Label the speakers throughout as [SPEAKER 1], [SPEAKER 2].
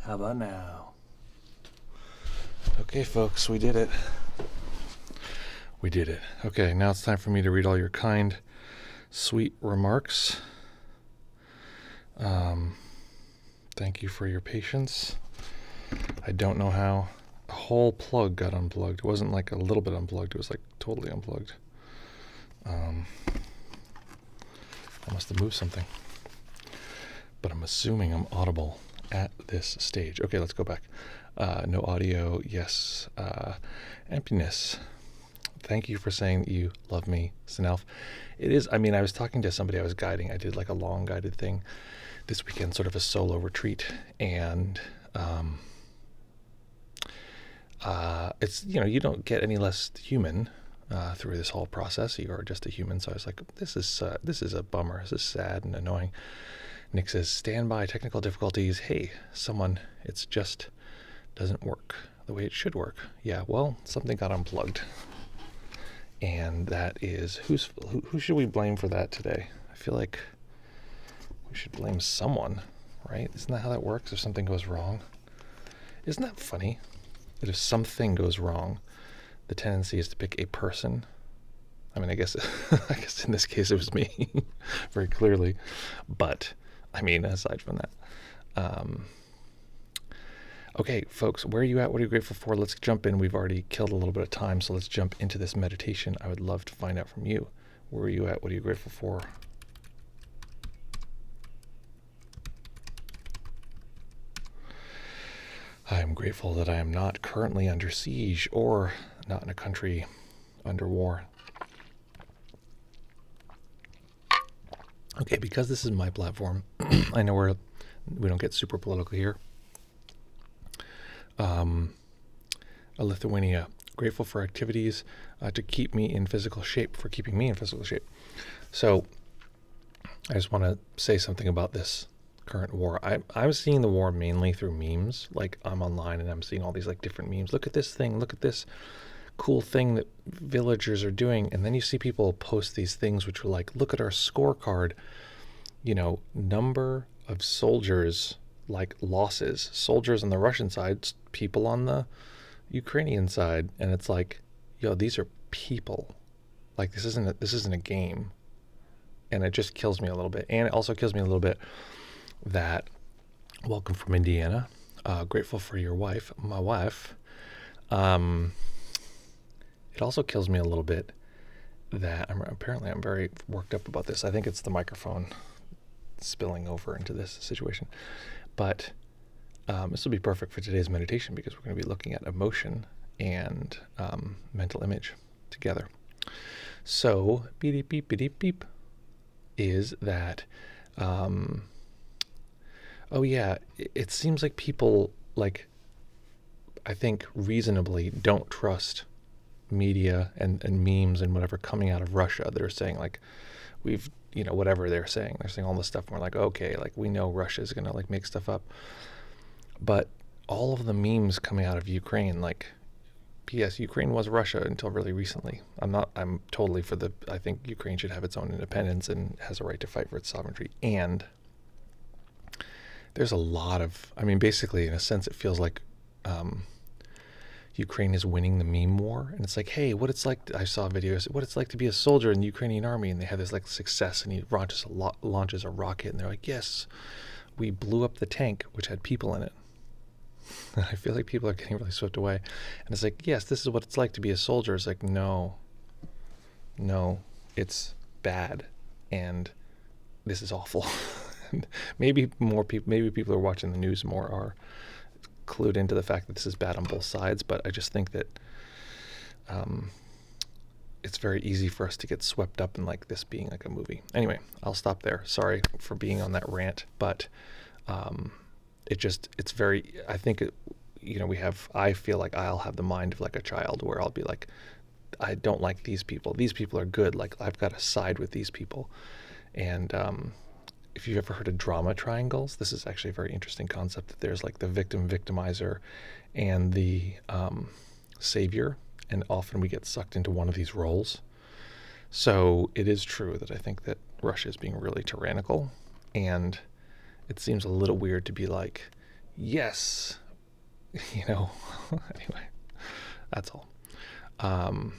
[SPEAKER 1] How about now? Okay, folks, we did it. We did it. Okay, now it's time for me to read all your kind, sweet remarks. Thank you for your patience. I don't know how a whole plug got unplugged. It wasn't like a little bit unplugged. It was like totally unplugged. I must have moved something. But I'm assuming I'm audible at this stage. Okay, let's go back. No audio. Yes. Emptiness. Thank you for saying that you love me, Sinelf. It is, I was talking to somebody I was guiding. I did like a long guided thing this weekend, sort of a solo retreat. And it's, you don't get any less human through this whole process. You are just a human. So I was like, this is a bummer. This is sad and annoying. Nick says, standby, technical difficulties. Hey, someone, it's just doesn't work the way it should work. Yeah, well, something got unplugged. And that is, who should we blame for that today? I feel like we should blame someone, right? Isn't that how that works if something goes wrong? Isn't that funny? That if something goes wrong, the tendency is to pick a person. I guess in this case it was me, very clearly. But, aside from that. Okay, folks, where are you at? What are you grateful for? Let's jump in. We've already killed a little bit of time, so let's jump into this meditation. I would love to find out from you. Where are you at? What are you grateful for? I am grateful that I am not currently under siege or not in a country under war. Okay, because this is my platform, I know we don't get super political here. Lithuania, grateful for activities to keep me in physical shape, for keeping me in physical shape. So I just want to say something about this current war. I'm seeing the war mainly through memes. Like, I'm online and I'm seeing all these like different memes. Look at this thing. Look at this cool thing that villagers are doing. And then you see people post these things which are like, look at our scorecard, number of soldiers, like losses, soldiers on the Russian side, people on the Ukrainian side. And it's like, these are people. Like, this isn't a game. And it just kills me a little bit. And it also kills me a little bit that, welcome from Indiana, grateful for your wife, my wife. It also kills me a little bit that I'm very worked up about this. I think it's the microphone spilling over into this situation. But this will be perfect for today's meditation because we're going to be looking at emotion and mental image together. So, beep, beep, beep, beep, is that, it seems like people, I think reasonably don't trust media and memes and whatever coming out of Russia. They're saying we've, whatever they're saying all this stuff. And we're like, okay, we know Russia's going to make stuff up. But all of the memes coming out of Ukraine, P.S. Ukraine was Russia until really recently. I'm totally for I think Ukraine should have its own independence and has a right to fight for its sovereignty. And there's a lot of, basically in a sense, it feels like Ukraine is winning the meme war. And it's like, hey, what it's like, I saw videos, what it's like to be a soldier in the Ukrainian army. And they have this success, and he launches a rocket. And they're like, yes, we blew up the tank, which had people in it. And I feel like people are getting really swept away. And it's like, yes, this is what it's like to be a soldier. It's like, no, it's bad. And this is awful. Maybe people who are watching the news more are clued into the fact that this is bad on both sides. But I just think that it's very easy for us to get swept up in this being like a movie. Anyway, I'll stop there. Sorry for being on that rant, but it's very, I think, I feel like I'll have the mind of a child where I'll be like, I don't like these people. These people are good. I've got to side with these people. And if you've ever heard of drama triangles, this is actually a very interesting concept, that there's the victimizer and the savior. And often we get sucked into one of these roles. So it is true that I think that Russia is being really tyrannical. And it seems a little weird to be Yes. You know, anyway, that's all. Um,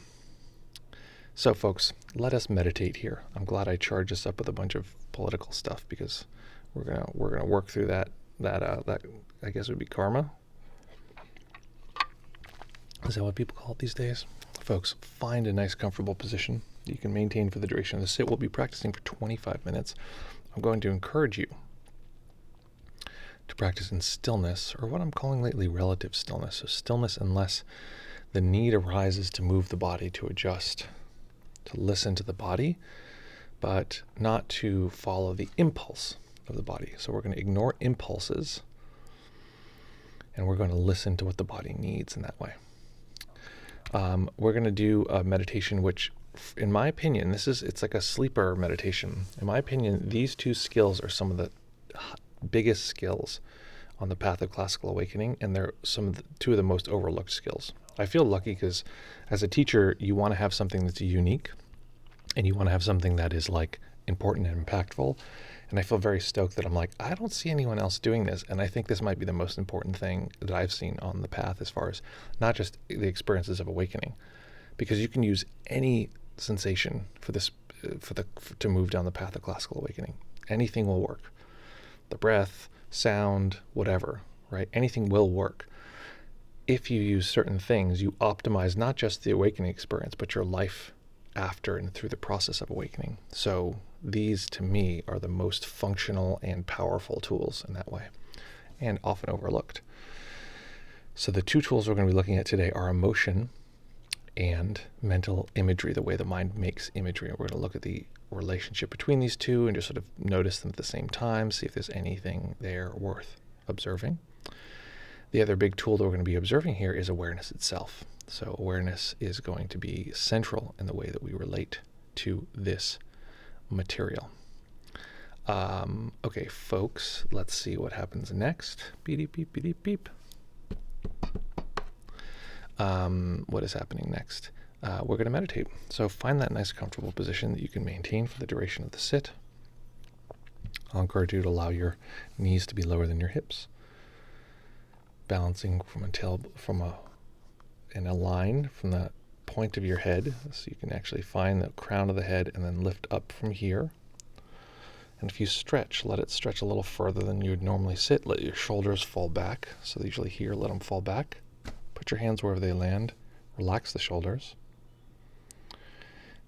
[SPEAKER 1] so folks, let us meditate here. I'm glad I charged us up with a bunch of political stuff because we're gonna work through that I guess would be karma. Is that what people call it these days? Folks, find a nice comfortable position that you can maintain for the duration of the sit. We'll be practicing for 25 minutes. I'm going to encourage you to practice in stillness, or what I'm calling lately relative stillness. So stillness unless the need arises to move the body, to adjust, to listen to the body, but not to follow the impulse of the body. So we're going to ignore impulses and we're going to listen to what the body needs in that way. We're going to do a meditation which, in my opinion, it's like a sleeper meditation. In my opinion, these two skills are some of the biggest skills on the path of classical awakening, and they're two of the most overlooked skills. I feel lucky because as a teacher, you want to have something that's unique, and you want to have something that is like important and impactful. And I feel very stoked that I'm like, I don't see anyone else doing this. And I think this might be the most important thing that I've seen on the path as far as not just the experiences of awakening, because you can use any sensation to move down the path of classical awakening. Anything will work. The breath, sound, whatever, right? Anything will work. If you use certain things, you optimize not just the awakening experience, but your life after and through the process of awakening. So these, to me, are the most functional and powerful tools in that way, and often overlooked. So the two tools we're going to be looking at today are emotion and mental imagery, the way the mind makes imagery. And we're going to look at the relationship between these two and just sort of notice them at the same time, see if there's anything there worth observing. The other big tool that we're going to be observing here is awareness itself. So awareness is going to be central in the way that we relate to this material. Okay, folks, let's see what happens next. Beep, beep, beep, beep. What is happening next? We're going to meditate. So find that nice comfortable position that you can maintain for the duration of the sit. I'll encourage you to allow your knees to be lower than your hips. Balancing in a line from the point of your head, so you can actually find the crown of the head and then lift up from here. And if you stretch, let it stretch a little further than you would normally sit. Let your shoulders fall back. So usually here, let them fall back. Put your hands wherever they land. Relax the shoulders.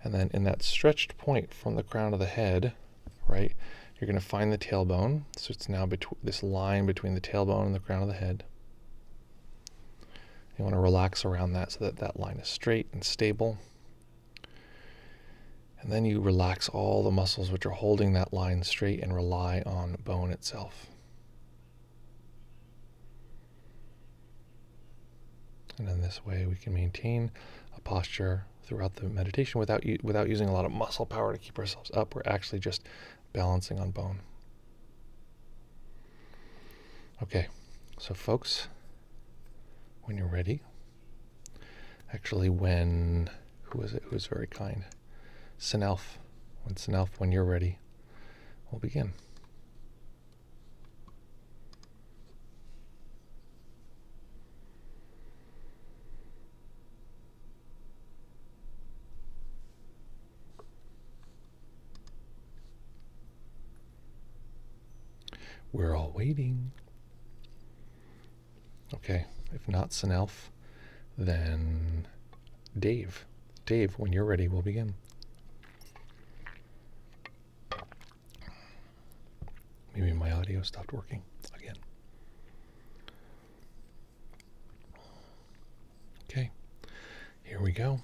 [SPEAKER 1] And then in that stretched point from the crown of the head, right, you're going to find the tailbone. So it's now this line between the tailbone and the crown of the head. You want to relax around that so that that line is straight and stable. And then you relax all the muscles which are holding that line straight and rely on bone itself. And in this way we can maintain a posture throughout the meditation without using a lot of muscle power to keep ourselves up. We're actually just balancing on bone. Okay, so folks, when you're ready, actually who was very kind? Sinelf. When you're ready, we'll begin. We're all waiting. Okay, if not Sinelf, then Dave. Dave, when you're ready, we'll begin. Maybe my audio stopped working again. Okay, here we go.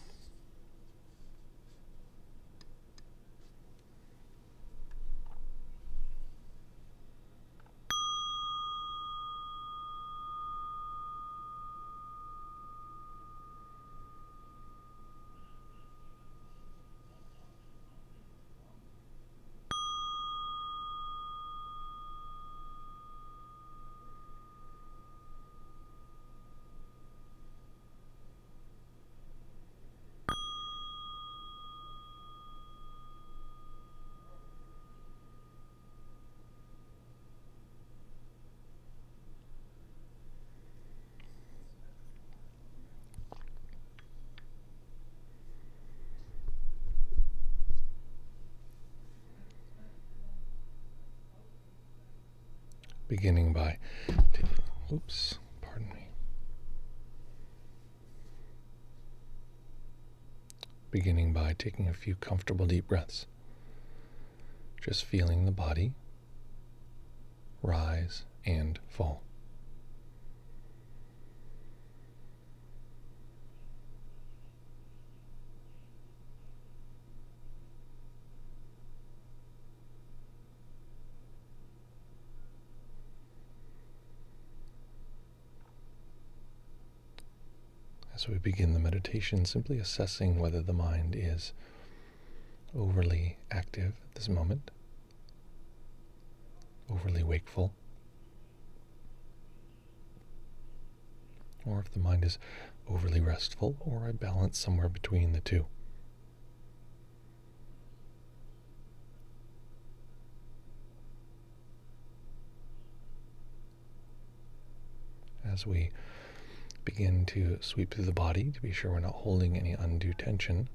[SPEAKER 1] Beginning by, pardon me. Beginning by taking a few comfortable deep breaths. Just feeling the body rise and fall. As we begin the meditation, simply assessing whether the mind is overly active at this moment, overly wakeful, or if the mind is overly restful, or a balance somewhere between the two. As we begin to sweep through the body to be sure we're not holding any undue tension,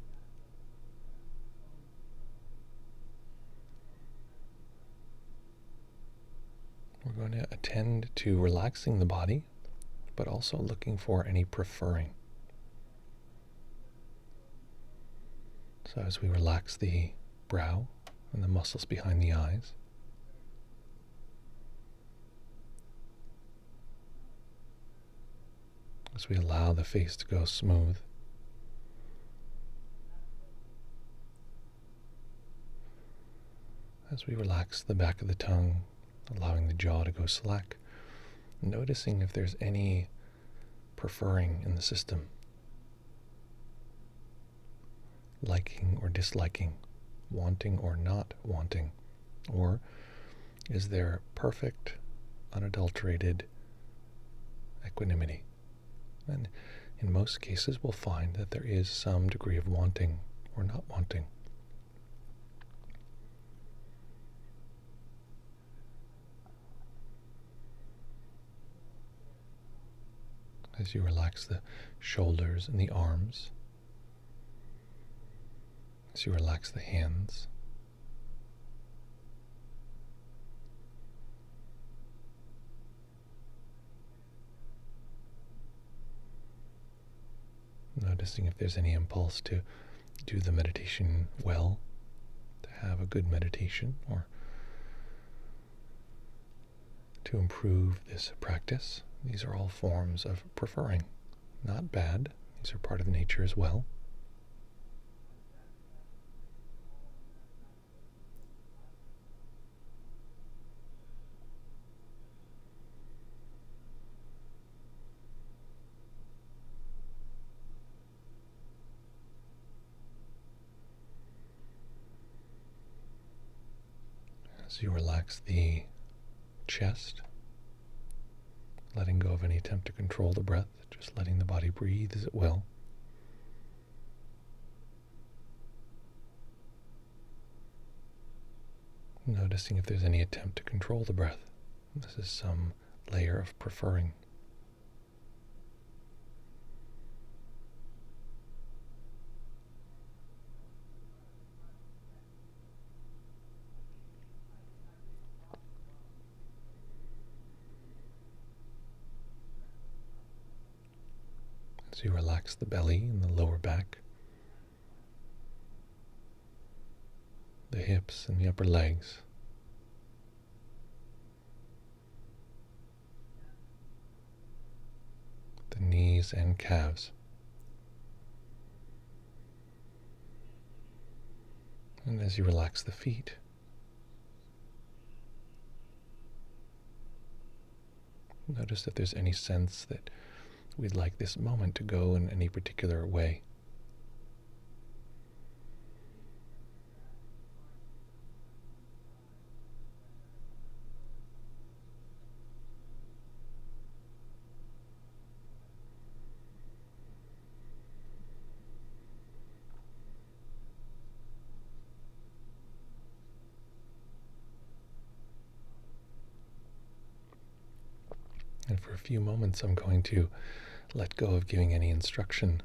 [SPEAKER 1] we're going to attend to relaxing the body, but also looking for any preferring. So as we relax the brow and the muscles behind the eyes, as we allow the face to go smooth, as we relax the back of the tongue, allowing the jaw to go slack, noticing if there's any preferring in the system, liking or disliking, wanting or not wanting, or is there perfect, unadulterated equanimity? And in most cases, we'll find that there is some degree of wanting or not wanting. As you relax the shoulders and the arms, as you relax the hands, noticing if there's any impulse to do the meditation well, to have a good meditation, or to improve this practice. These are all forms of preferring. Not bad. These are part of nature as well. As you relax the chest, letting go of any attempt to control the breath, just letting the body breathe as it will. Noticing if there's any attempt to control the breath. This is some layer of preferring. As you relax the belly and the lower back, the hips and the upper legs, the knees and calves, and as you relax the feet, notice if there's any sense that we'd like this moment to go in any particular way. And for a few moments, I'm going to let go of giving any instruction.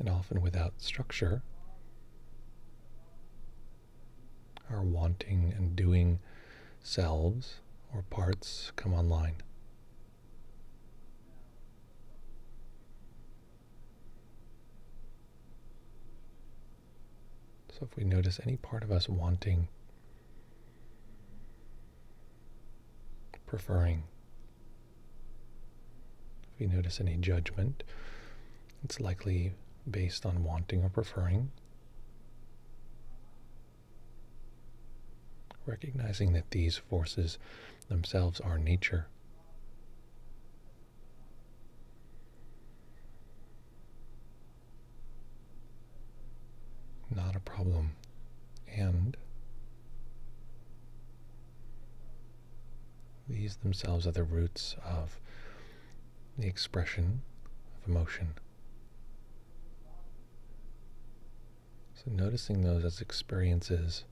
[SPEAKER 1] And often without structure, our wanting and doing selves or parts come online. So if we notice any part of us wanting, preferring, if we notice any judgment, it's likely based on wanting or preferring. Recognizing that these forces themselves are nature. Not a problem. And these themselves are the roots of the expression of emotion. So noticing those as experiences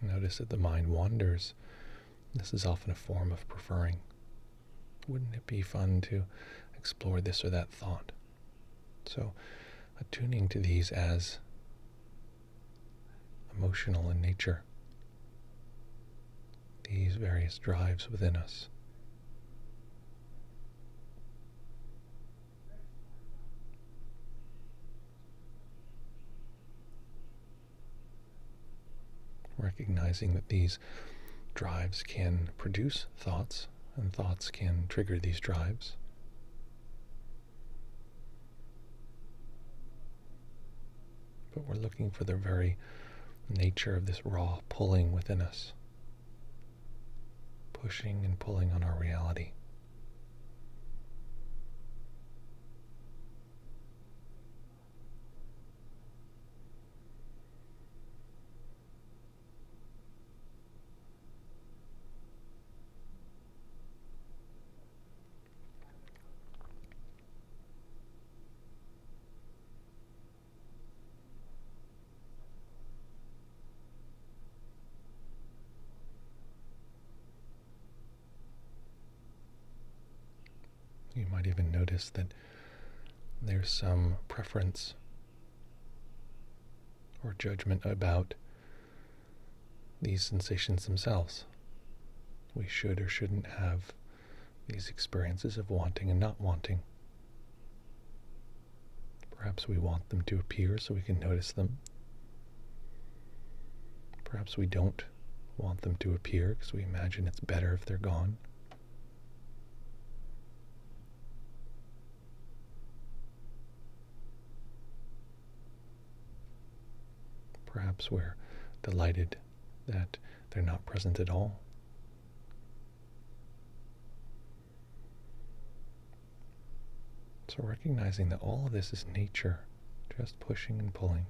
[SPEAKER 1] notice that the mind wanders. This is often a form of preferring. Wouldn't it be fun to explore this or that thought? So, attuning to these as emotional in nature, these various drives within us. Recognizing that these drives can produce thoughts, and thoughts can trigger these drives. But we're looking for the very nature of this raw pulling within us, pushing and pulling on our reality. You might even notice that there's some preference or judgment about these sensations themselves. We should or shouldn't have these experiences of wanting and not wanting. Perhaps we want them to appear so we can notice them. Perhaps we don't want them to appear because we imagine it's better if they're gone. Perhaps we're delighted that they're not present at all. So recognizing that all of this is nature, just pushing and pulling.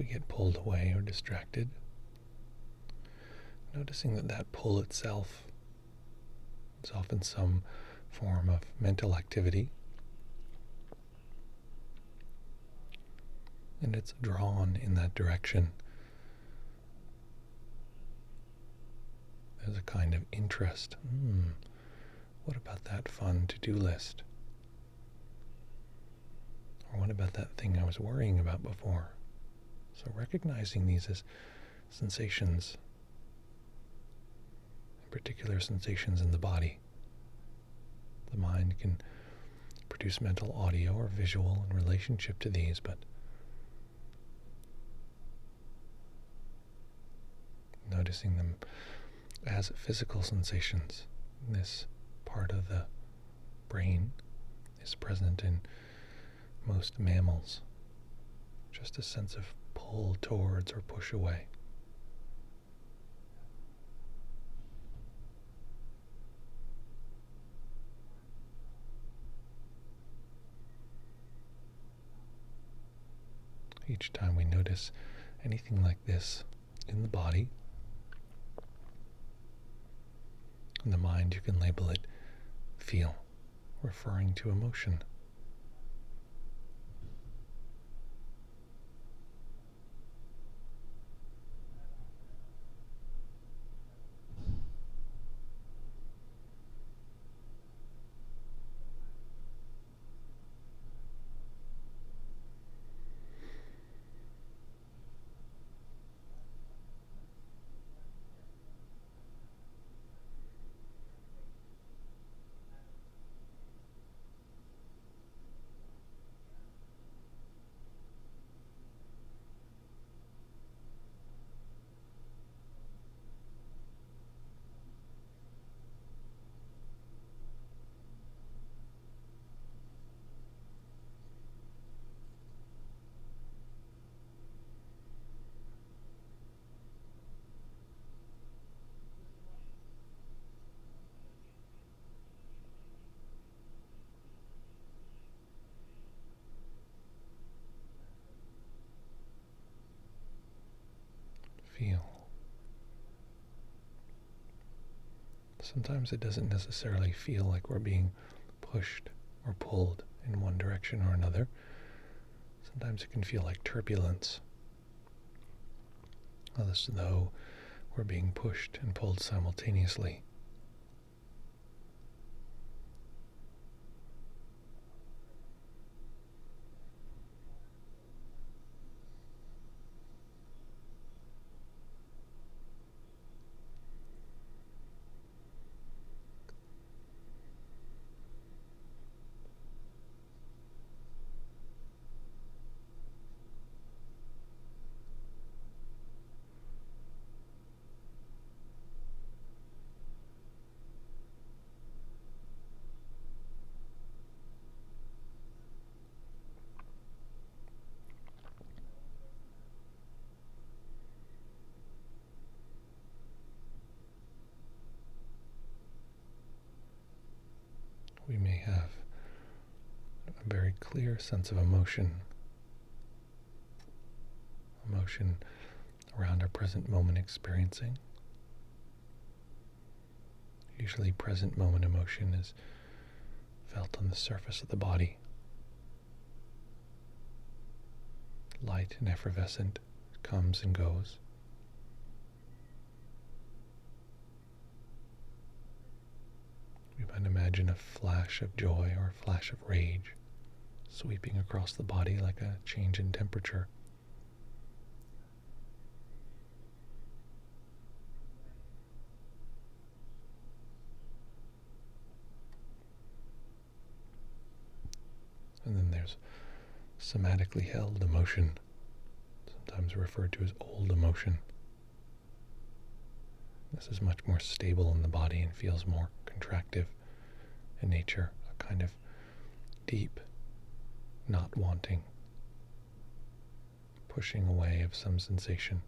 [SPEAKER 1] we get pulled away or distracted, noticing that that pull itself is often some form of mental activity, and it's drawn in that direction. There's a kind of interest. What about that fun to-do list? Or what about that thing I was worrying about before? So recognizing these as sensations, in particular sensations in the body. The mind can produce mental audio or visual in relationship to these, but noticing them as physical sensations. This part of the brain is present in most mammals. Just a sense of pull towards or push away. Each time we notice anything like this in the body, in the mind, you can label it feel, referring to emotion. Feel. Sometimes it doesn't necessarily feel like we're being pushed or pulled in one direction or another. Sometimes it can feel like turbulence, as though we're being pushed and pulled simultaneously. We may have a very clear sense of emotion around our present moment experiencing. Usually present moment emotion is felt on the surface of the body, light and effervescent, comes and goes. We might imagine a flash of joy or a flash of rage sweeping across the body like a change in temperature. And then there's somatically held emotion, sometimes referred to as old emotion. This is much more stable in the body and feels more contractive in nature, a kind of deep, not wanting, pushing away of some sensation.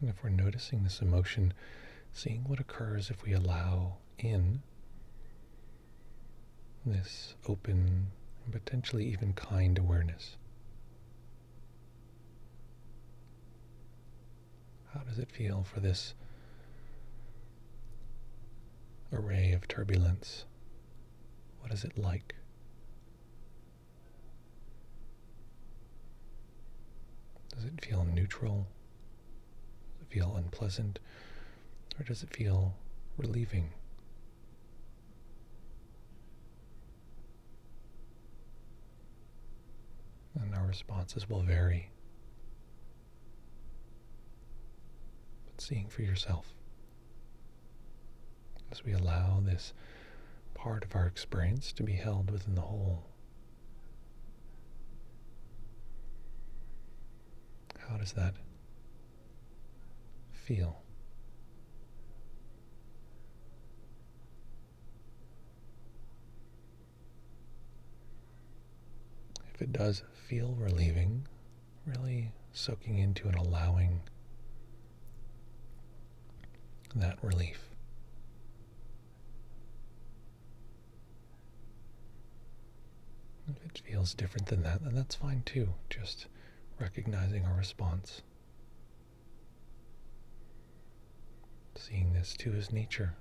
[SPEAKER 1] And if we're noticing this emotion, seeing what occurs if we allow in this open and potentially even kind awareness. How does it feel for this array of turbulence? What is it like? Does it feel neutral? Does it feel unpleasant? Or does it feel relieving? And our responses will vary. But seeing for yourself, as we allow this part of our experience to be held within the whole. How does that feel? If it does feel relieving, really soaking into and allowing that relief. If it feels different than that, then that's fine too. Just recognizing our response. Seeing this too as nature.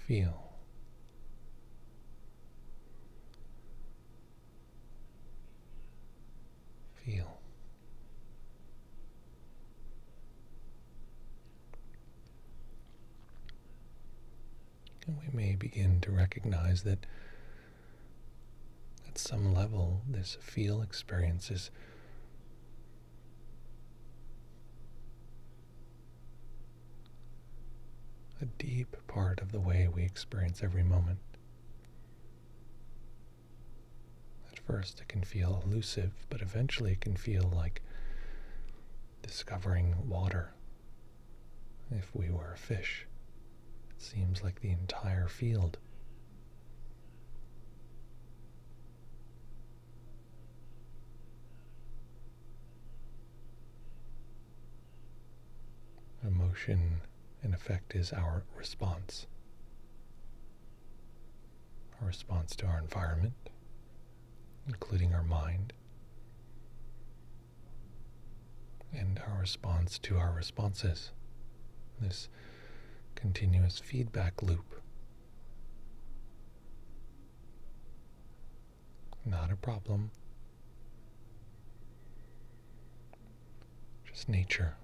[SPEAKER 1] Feel. Feel. And we may begin to recognize that at some level, this feel experience is a deep part of the way we experience every moment. At first, it can feel elusive, but eventually it can feel like discovering water. If we were a fish, it seems like the entire field. Emotion, in effect, is our response. Our response to our environment, including our mind, and our response to our responses. This continuous feedback loop. Not a problem, just nature.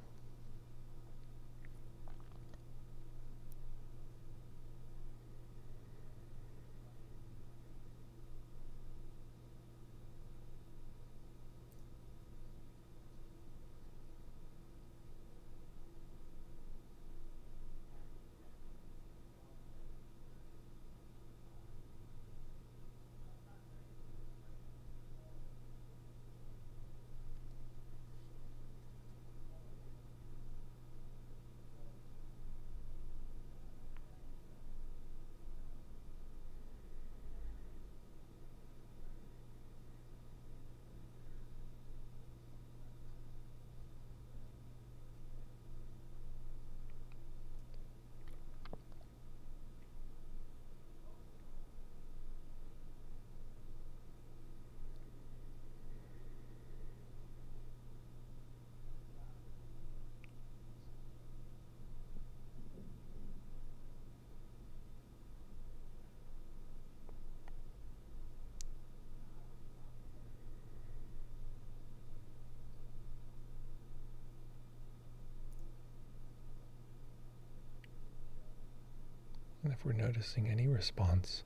[SPEAKER 1] if we're noticing any response,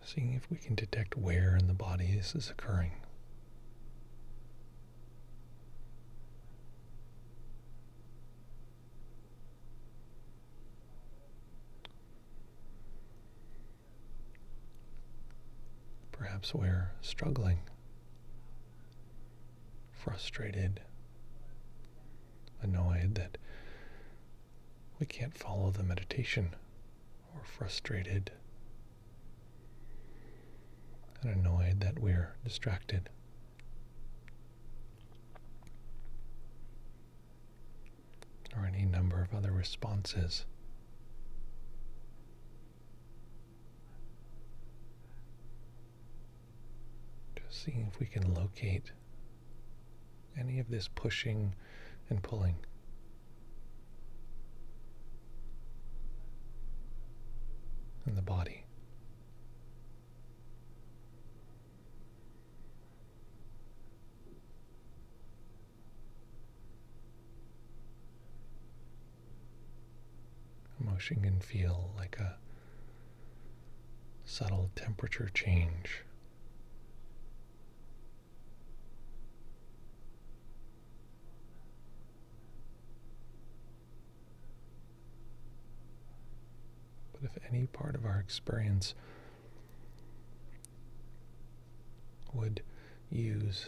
[SPEAKER 1] seeing if we can detect where in the body this is occurring. Perhaps we're struggling, frustrated, annoyed that we can't follow the meditation, or frustrated and annoyed that we're distracted. Or any number of other responses. Just seeing if we can locate any of this pushing and pulling. In the body. Emotion can feel like a subtle temperature change. But if any part of our experience would use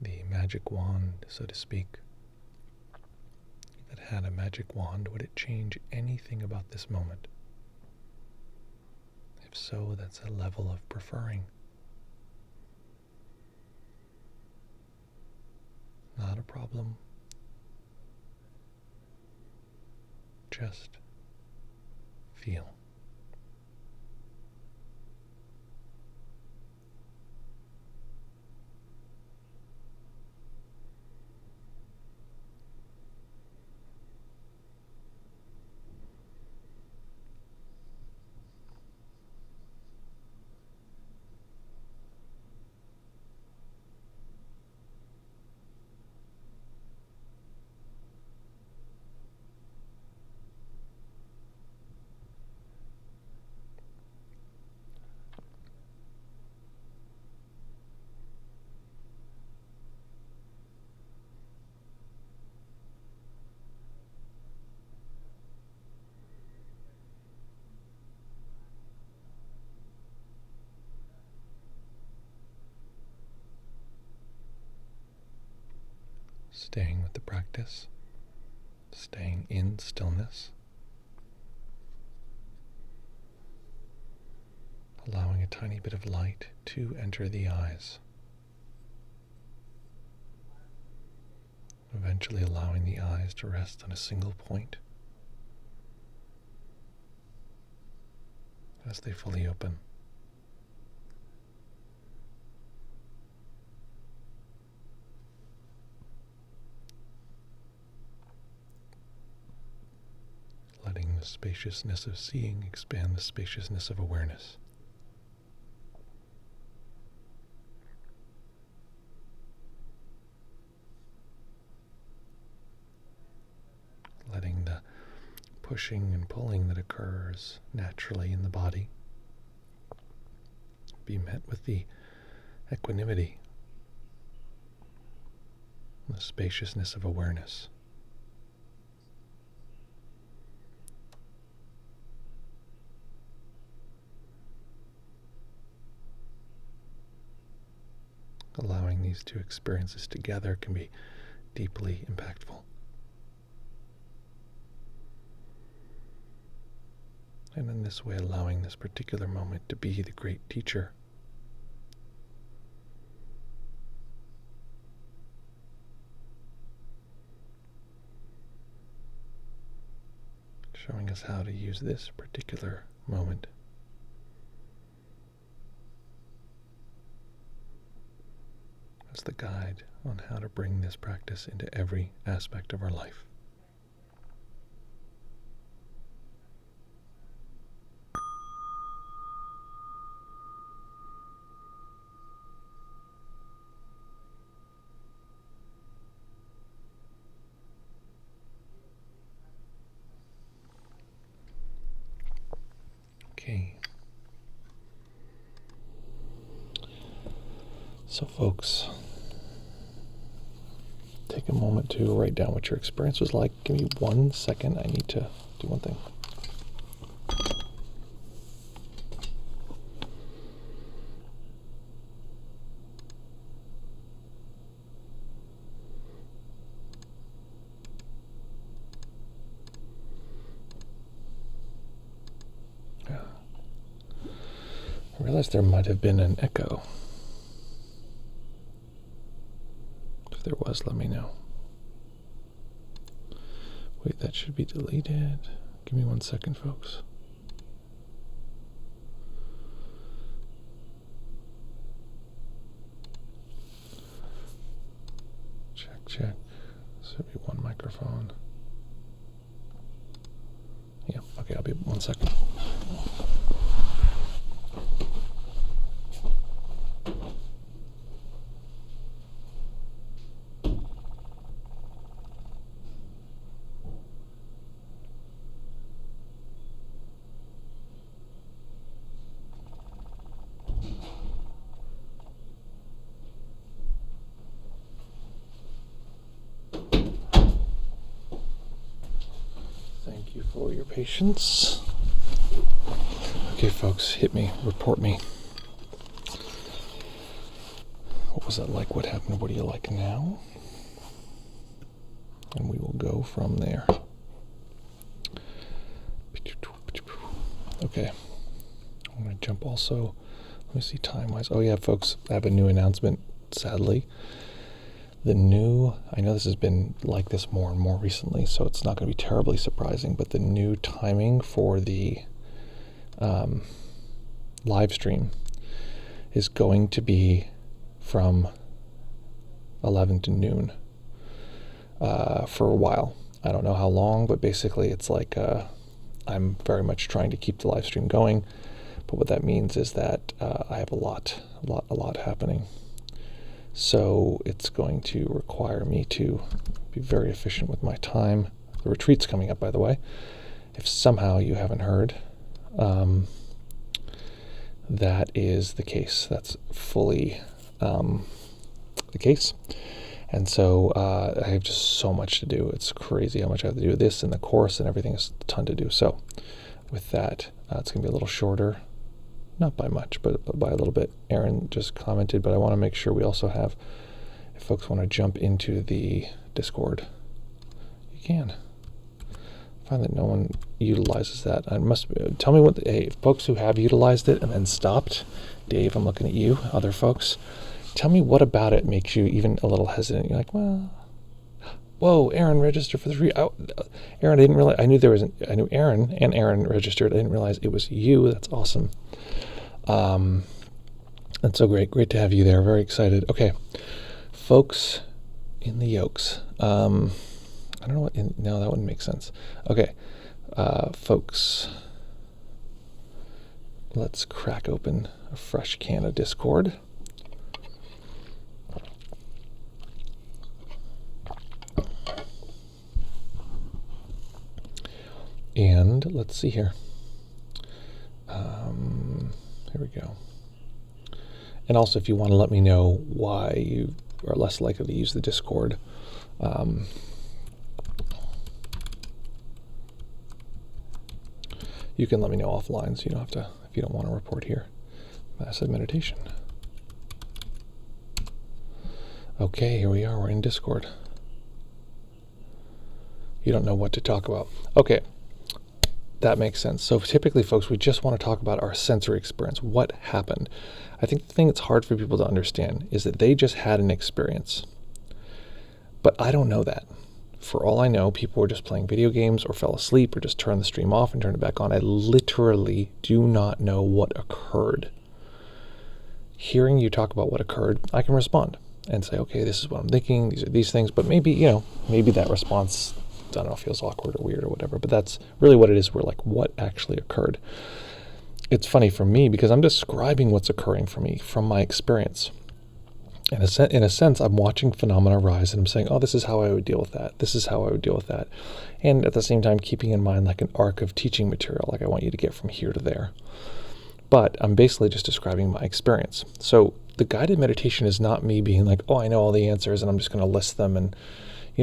[SPEAKER 1] the magic wand, so to speak, if it had a magic wand, would it change anything about this moment? If so, that's a level of preferring. Not a problem. Just feel. Staying with the practice, staying in stillness, allowing a tiny bit of light to enter the eyes, eventually allowing the eyes to rest on a single point as they fully open. Letting the spaciousness of seeing expand the spaciousness of awareness. Letting the pushing and pulling that occurs naturally in the body be met with the equanimity, the spaciousness of awareness. Allowing these two experiences together can be deeply impactful. And in this way, allowing this particular moment to be the great teacher. Showing us how to use this particular moment as the guide on how to bring this practice into every aspect of our life. Okay. So folks, take a moment to write down what your experience was like. Give me 1 second. I need to do one thing. I realized there might have been an echo. If there was, let me know. Wait, that should be deleted. Give me 1 second, folks. Check. This would be one microphone. Yeah, okay, I'll be 1 second. Thank you for your patience. Okay, folks, hit me, report me. What was that like? What happened? What do you like now? And we will go from there. Okay. I'm going to jump also. Let me see time-wise. Oh, yeah, folks, I have a new announcement, sadly. I know this has been like this more and more recently, so it's not going to be terribly surprising, but the new timing for the live stream is going to be from 11 to noon for a while. I don't know how long, but basically it's like I'm very much trying to keep the live stream going, but what that means is that I have a lot happening. So it's going to require me to be very efficient with my time. The retreat's coming up, by the way. If somehow you haven't heard, that is the case. That's fully the case. And so I have just so much to do. It's crazy how much I have to do. This and the course and everything is a ton to do. So with that, it's going to be a little shorter. Not by much, but by a little bit. Aaron just commented, but I want to make sure we also have, if folks want to jump into the Discord, you can. I find that no one utilizes that. Tell me hey, folks who have utilized it and then stopped. Dave, I'm looking at you, other folks. Tell me what about it makes you even a little hesitant. You're like, well, whoa, Aaron registered for the free. Aaron, I didn't realize. I knew Aaron and Aaron registered. I didn't realize it was you. That's awesome. That's so great to have you there. Very excited. Okay, folks in the yokes. I don't know what. No, that wouldn't make sense. Okay, folks. Let's crack open a fresh can of Discord. And let's see here. Here we go. And also, if you want to let me know why you are less likely to use the Discord, you can let me know offline, so you don't have to, if you don't want to report here. Massive meditation. Okay, here we are. We're in Discord. You don't know what to talk about. Okay. That makes sense. So typically, folks, we just want to talk about our sensory experience. What happened? I think the thing that's hard for people to understand is that they just had an experience. But I don't know that. For all I know, people were just playing video games or fell asleep or just turned the stream off and turned it back on. I literally do not know what occurred. Hearing you talk about what occurred, I can respond and say, okay, this is what I'm thinking. These are these things. But maybe that response, I don't know, feels awkward or weird or whatever, but that's really what it is. We're like, what actually occurred? It's funny for me because I'm describing what's occurring for me from my experience. In a sense, I'm watching phenomena rise and I'm saying, oh, this is how I would deal with that. This is how I would deal with that. And at the same time, keeping in mind like an arc of teaching material, like I want you to get from here to there. But I'm basically just describing my experience. So the guided meditation is not me being like, oh, I know all the answers and I'm just going to list them. And,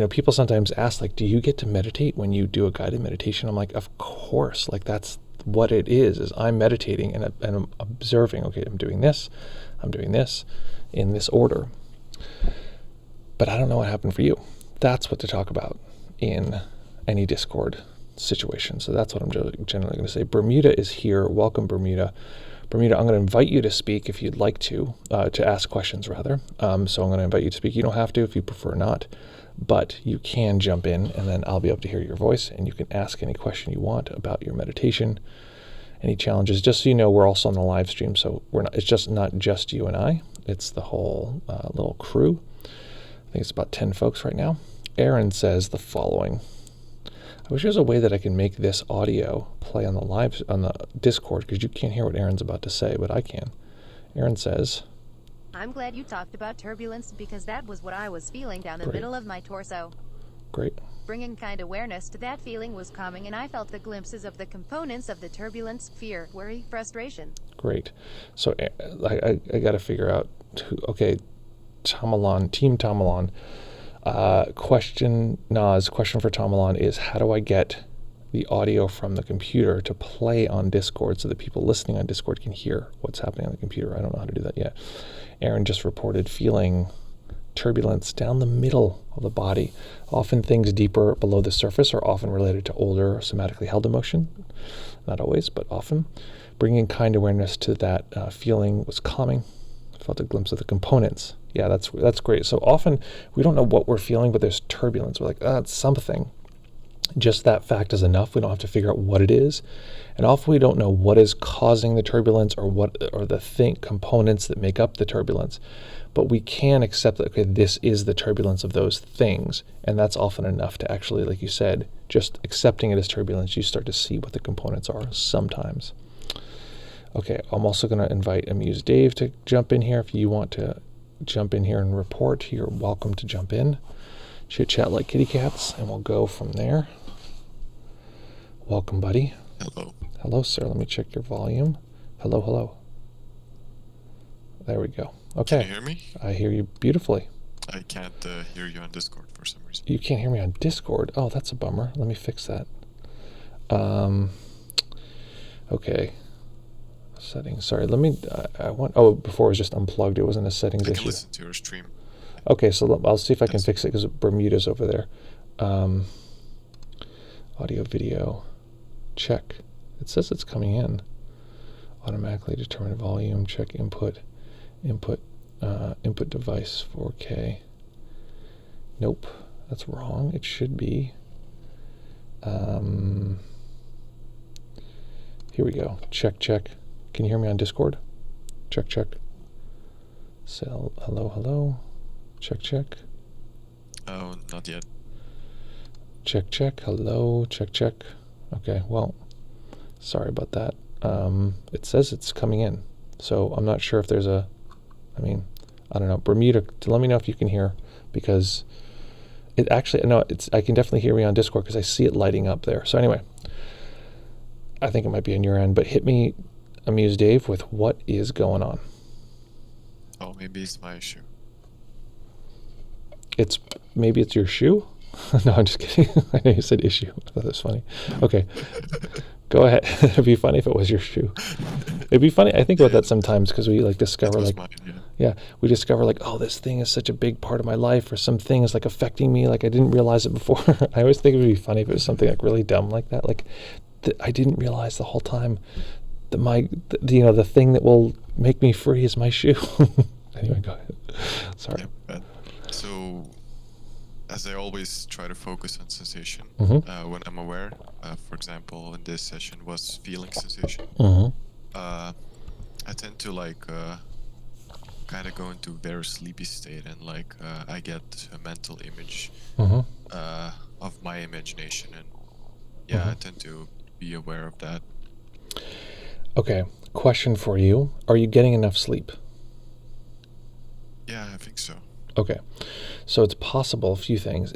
[SPEAKER 1] people sometimes ask, like, do you get to meditate when you do a guided meditation? I'm like, of course. Like, that's what it is I'm meditating and I'm observing, okay, I'm doing this in this order. But I don't know what happened for you. That's what to talk about in any Discord situation. So that's what I'm generally going to say. Bermuda is here. Welcome, Bermuda. Bermuda, I'm going to invite you to speak if you'd like to ask questions rather. So I'm going to invite you to speak. You don't have to if you prefer not, but you can jump in and then I'll be able to hear your voice and you can ask any question you want about your meditation, any challenges. Just so you know, we're also on the live stream, so it's just not just you and I. It's the whole little crew. I think it's about 10 folks right now. Aaron says the following. I wish there was a way that I can make this audio play on the Discord, because you can't hear what Aaron's about to say, but I can. Aaron says,
[SPEAKER 2] I'm glad you talked about turbulence because that was what I was feeling down the middle of my torso.
[SPEAKER 1] Great.
[SPEAKER 2] Bringing kind awareness to that feeling was calming, and I felt the glimpses of the components of the turbulence: fear, worry, frustration.
[SPEAKER 1] Great. So I got to figure out, okay, Tamalan, Team Tamalan. Question for Tamalan is, how do I get the audio from the computer to play on Discord so that people listening on Discord can hear what's happening on the computer? I don't know how to do that yet. Aaron just reported feeling turbulence down the middle of the body. Often things deeper below the surface are often related to older somatically held emotion. Not always, but often. Bringing kind awareness to that feeling was calming. I felt a glimpse of the components. Yeah, that's great. So often we don't know what we're feeling, but there's turbulence. We're like, it's something. Just that fact is enough. We don't have to figure out what it is. And often we don't know what is causing the turbulence or the components that make up the turbulence. But we can accept that, okay, this is the turbulence of those things. And that's often enough to actually, like you said, just accepting it as turbulence, you start to see what the components are sometimes. Okay, I'm also going to invite Amuse Dave to jump in here. If you want to jump in here and report, you're welcome to jump in. Chit chat like kitty cats, and we'll go from there. Welcome, buddy.
[SPEAKER 3] Hello.
[SPEAKER 1] Hello, sir. Let me check your volume. Hello, hello. There we go. Okay.
[SPEAKER 3] Can you hear me?
[SPEAKER 1] I hear you beautifully.
[SPEAKER 3] I can't hear you on Discord for some reason.
[SPEAKER 1] You can't hear me on Discord? Oh, that's a bummer. Let me fix that. Okay. Settings. Sorry, let me, before it was just unplugged. It wasn't a settings issue.
[SPEAKER 3] I can listen to your stream.
[SPEAKER 1] Okay, so I'll see if I can fix it because Bermuda's over there. Audio, video, check. It says it's coming in. Automatically determine volume, check input device 4K. Nope, that's wrong. It should be. Here we go. Check. Can you hear me on Discord? Check. So, hello. Check.
[SPEAKER 3] Oh, not yet.
[SPEAKER 1] Check. Hello. Check. Okay, well, sorry about that. It says it's coming in. So I'm not sure if there's I don't know. Bermuda, let me know if you can hear, because it actually, no, I can definitely hear me on Discord because I see it lighting up there. So anyway, I think it might be on your end, but hit me, Amuse Dave, with what is going on.
[SPEAKER 3] Oh, maybe it's my issue.
[SPEAKER 1] Maybe it's your shoe? No, I'm just kidding. I know you said issue. I thought that was funny. Okay. Go ahead. It'd be funny if it was your shoe. It'd be funny. I think about that sometimes because we discover
[SPEAKER 3] mine,
[SPEAKER 1] we discover this thing is such a big part of my life, or some thing is affecting me. I didn't realize it before. I always think it would be funny if it was something really dumb like that. I didn't realize the whole time that the thing that will make me free is my shoe. Anyway, go ahead. Sorry.
[SPEAKER 3] Yeah, so, as I always try to focus on sensation when I'm aware, for example, in this session was feeling sensation. I tend to kind of go into a very sleepy state, and I get a mental image of my imagination, and I tend to be aware of that.
[SPEAKER 1] Okay, question for you. Are you getting enough sleep?
[SPEAKER 3] Yeah, I think so.
[SPEAKER 1] Okay. So it's possible, a few things.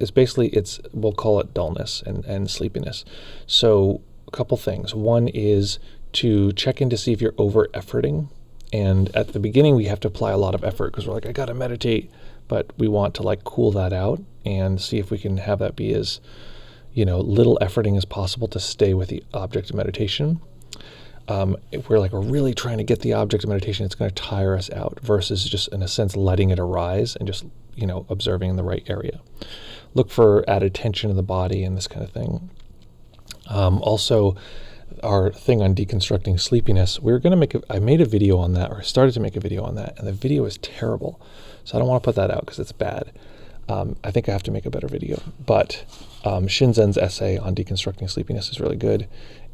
[SPEAKER 1] We'll call it dullness and sleepiness. So a couple things. One is to check in to see if you're over efforting. And at the beginning, we have to apply a lot of effort because we're like, I got to meditate. But we want to like cool that out and see if we can have that be as, little efforting as possible to stay with the object of meditation. If we're really trying to get the object of meditation, it's going to tire us out versus just, in a sense, letting it arise and just, observing in the right area. Look for added tension in the body and this kind of thing. Also, our thing on deconstructing sleepiness, I made a video on that, or I started to make a video on that, and the video is terrible. So I don't want to put that out because it's bad. I think I have to make a better video. But Shinzen's essay on deconstructing sleepiness is really good,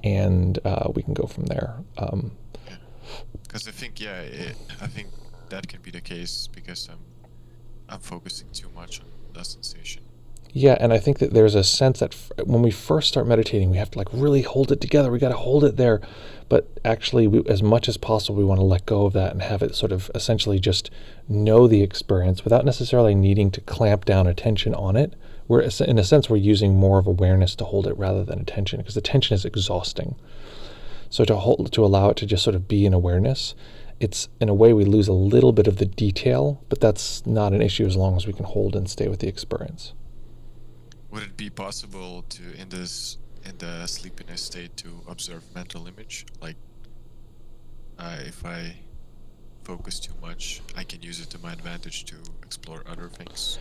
[SPEAKER 1] and we can go from there.
[SPEAKER 3] Because I think, I think that can be the case because I'm focusing too much on the sensation.
[SPEAKER 1] Yeah, and I think that there's a sense that when we first start meditating, we have to really hold it together. We got to hold it there. But actually, as much as possible, we want to let go of that and have it sort of essentially just know the experience without necessarily needing to clamp down attention on it. In a sense, we're using more of awareness to hold it rather than attention, because attention is exhausting. So to allow it to just sort of be in awareness, it's, in a way, we lose a little bit of the detail, but that's not an issue as long as we can hold and stay with the experience.
[SPEAKER 3] Would it be possible to, in the sleepiness state, to observe mental image? Like, if I focus too much, I can use it to my advantage to explore other things.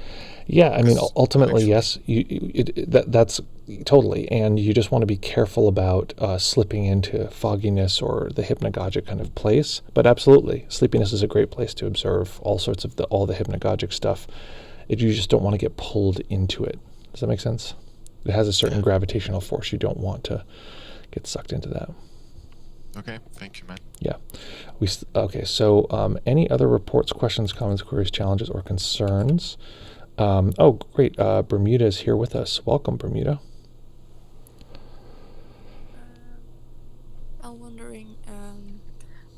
[SPEAKER 1] Yeah, I mean, ultimately, yes, that's totally. And you just want to be careful about slipping into fogginess or the hypnagogic kind of place. But absolutely, sleepiness is a great place to observe all sorts of all the hypnagogic stuff. You just don't want to get pulled into it. Does that make sense? It has a certain gravitational force. You don't want to get sucked into that.
[SPEAKER 3] Okay, thank you, man.
[SPEAKER 1] Yeah. Okay, so any other reports, questions, comments, queries, challenges, or concerns? Oh, great. Bermuda is here with us. Welcome, Bermuda.
[SPEAKER 4] I'm wondering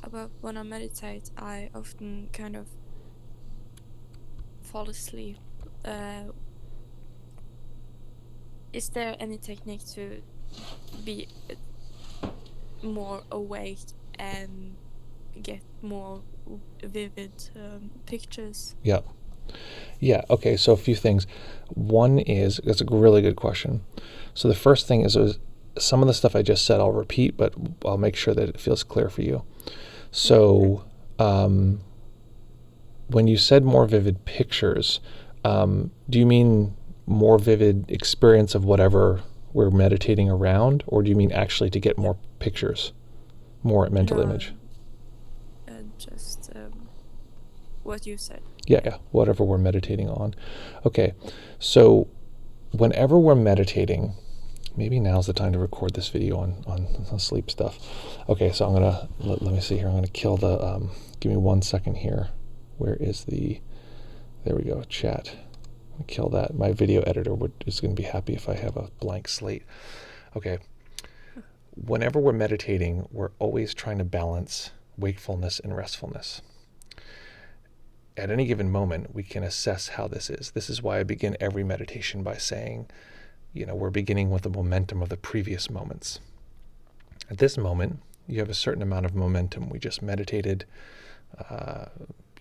[SPEAKER 4] about when I meditate, I often kind of fall asleep. Is there any technique to be more awake and get more vivid pictures?
[SPEAKER 1] Yeah. Yeah, okay, so a few things. One is, that's a really good question. So the first thing is some of the stuff I just said I'll repeat, but I'll make sure that it feels clear for you. So when you said more vivid pictures, do you mean more vivid experience of whatever we're meditating around, or do you mean actually to get more pictures, more mental image?
[SPEAKER 4] Just what you said.
[SPEAKER 1] Yeah, whatever we're meditating on. Okay, so whenever we're meditating, maybe now's the time to record this video on sleep stuff. Okay, so I'm gonna, let me see here, I'm gonna kill the, give me 1 second here. Where is there we go, chat. Kill that. My video editor is going to be happy if I have a blank slate. Okay. Whenever we're meditating, we're always trying to balance wakefulness and restfulness. At any given moment, we can assess how this is. This is why I begin every meditation by saying, we're beginning with the momentum of the previous moments. At this moment, you have a certain amount of momentum. We just meditated.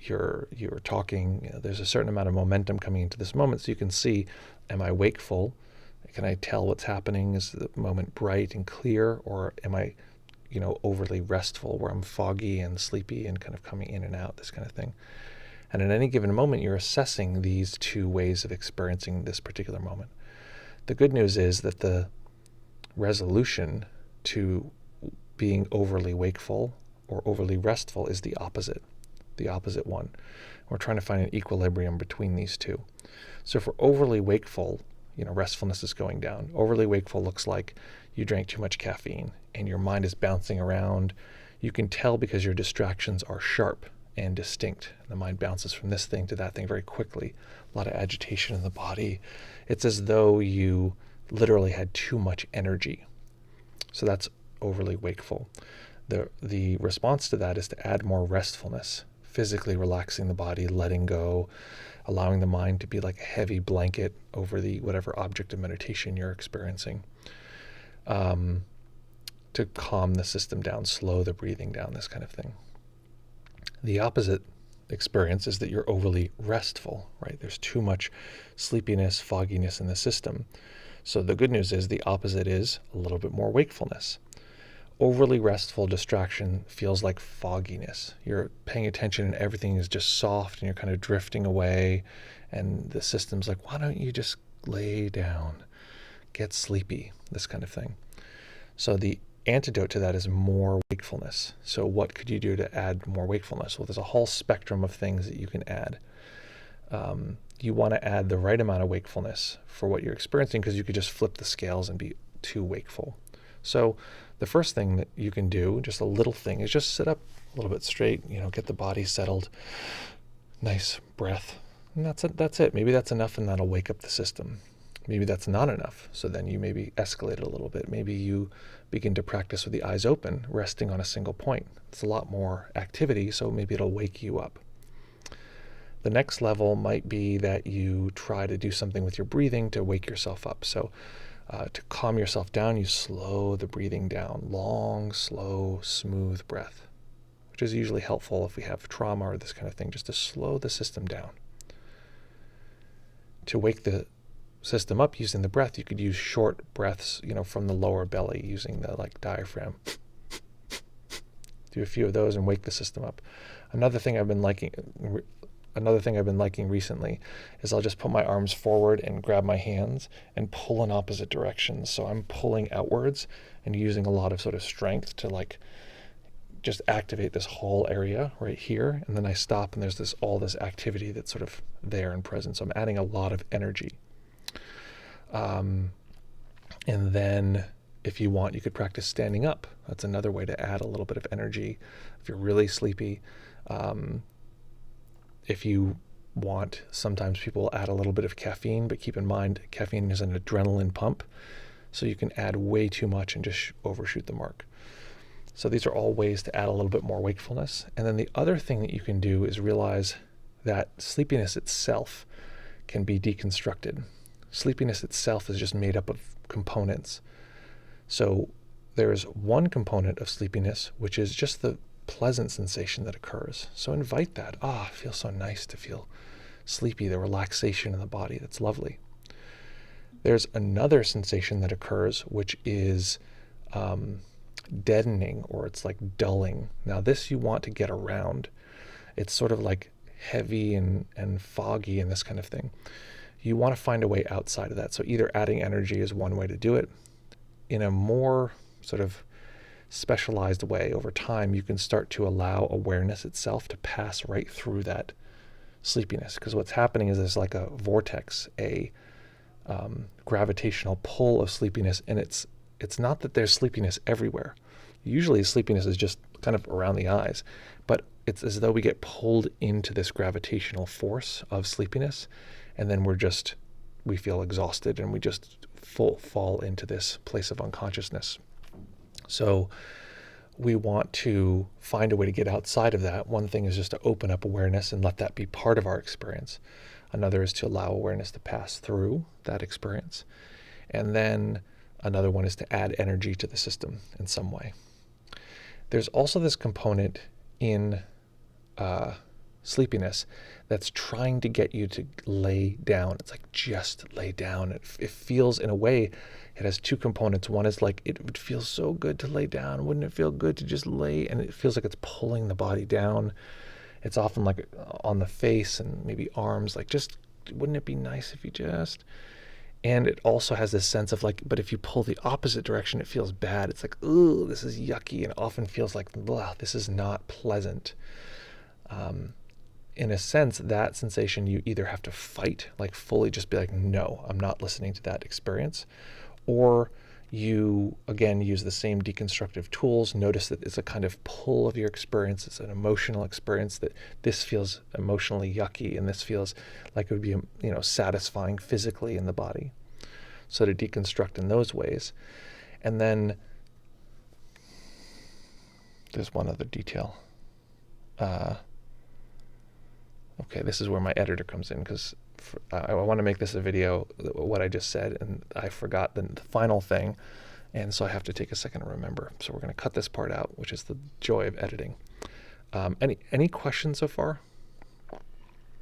[SPEAKER 1] You're talking, there's a certain amount of momentum coming into this moment, so you can see, am I wakeful? Can I tell what's happening? Is the moment bright and clear, or am I, overly restful, where I'm foggy and sleepy and kind of coming in and out, this kind of thing. And at any given moment, you're assessing these two ways of experiencing this particular moment. The good news is that the resolution to being overly wakeful or overly restful is the opposite one. We're trying to find an equilibrium between these two. So if we're overly wakeful, restfulness is going down. Overly wakeful looks like you drank too much caffeine and your mind is bouncing around. You can tell because your distractions are sharp and distinct. The mind bounces from this thing to that thing very quickly. A lot of agitation in the body. It's as though you literally had too much energy. So that's overly wakeful. The response to that is to add more restfulness. physically relaxing the body, letting go, allowing the mind to be like a heavy blanket over the whatever object of meditation you're experiencing, to calm the system down, slow the breathing down, this kind of thing. The opposite experience is that you're overly restful, right? There's too much sleepiness, fogginess in the system. So the good news is the opposite is a little bit more wakefulness. Overly restful distraction feels like fogginess. You're paying attention and everything is just soft and you're kind of drifting away, and the system's like, why don't you just lay down, get sleepy, this kind of thing. So the antidote to that is more wakefulness. So what could you do to add more wakefulness? Well, there's a whole spectrum of things that you can add. You want to add the right amount of wakefulness for what you're experiencing, because you could just flip the scales and be too wakeful. So the first thing that you can do, just a little thing, is just sit up a little bit straight, get the body settled, nice breath. And that's it. Maybe that's enough and that'll wake up the system. Maybe that's not enough. So then you maybe escalate it a little bit. Maybe you begin to practice with the eyes open, resting on a single point. It's a lot more activity, so maybe it'll wake you up. The next level might be that you try to do something with your breathing to wake yourself up. So to calm yourself down, you slow the breathing down. Long, slow, smooth breath, which is usually helpful if we have trauma or this kind of thing, just to slow the system down. To wake the system up using the breath, you could use short breaths, from the lower belly, using the diaphragm. Do a few of those and wake the system up. Another thing I've been liking recently is I'll just put my arms forward and grab my hands and pull in opposite directions. So I'm pulling outwards and using a lot of sort of strength to just activate this whole area right here. And then I stop and there's all this activity that's sort of there and present. So I'm adding a lot of energy. And then if you want, you could practice standing up. That's another way to add a little bit of energy if you're really sleepy. If you want, sometimes people will add a little bit of caffeine, but keep in mind, caffeine is an adrenaline pump. So you can add way too much and just overshoot the mark. So these are all ways to add a little bit more wakefulness. And then the other thing that you can do is realize that sleepiness itself can be deconstructed. Sleepiness itself is just made up of components. So there's one component of sleepiness, which is just the pleasant sensation that occurs. So invite that. It feels so nice to feel sleepy, the relaxation in the body. That's lovely. There's another sensation that occurs, which is deadening, or it's like dulling. Now this you want to get around. It's sort of like heavy and foggy and this kind of thing. You want to find a way outside of that. So either adding energy is one way to do it. In a more sort of specialized way over time, you can start to allow awareness itself to pass right through that sleepiness. Because what's happening is there's like a vortex, a gravitational pull of sleepiness. And it's not that there's sleepiness everywhere. Usually sleepiness is just kind of around the eyes. But it's as though we get pulled into this gravitational force of sleepiness. And then we feel exhausted and we just fall into this place of unconsciousness. So we want to find a way to get outside of that. One thing is just to open up awareness and let that be part of our experience. Another is to allow awareness to pass through that experience. And then another one is to add energy to the system in some way. There's also this component in sleepiness that's trying to get you to lay down. It's like, just lay down. It feels, in a way, it has two components. One is like, it would feel so good to lay down. Wouldn't it feel good to just lay? And it feels like it's pulling the body down. It's often like on the face and maybe arms, like, just, wouldn't it be nice if you just... And it also has this sense of like, but if you pull the opposite direction, it feels bad. It's like, ooh, this is yucky. And it often feels like, this is not pleasant. In a sense, that sensation you either have to fight, like fully just be like, no, I'm not listening to that experience. Or you, again, use the same deconstructive tools. Notice that it's a kind of pull of your experience. It's an emotional experience, that this feels emotionally yucky and this feels like it would be, satisfying physically in the body. So to deconstruct in those ways. And then there's one other detail. Okay, this is where my editor comes in, because I want to make this a video, what I just said, and I forgot the final thing, and so I have to take a second to remember. So we're going to cut this part out, which is the joy of editing. Any questions so far?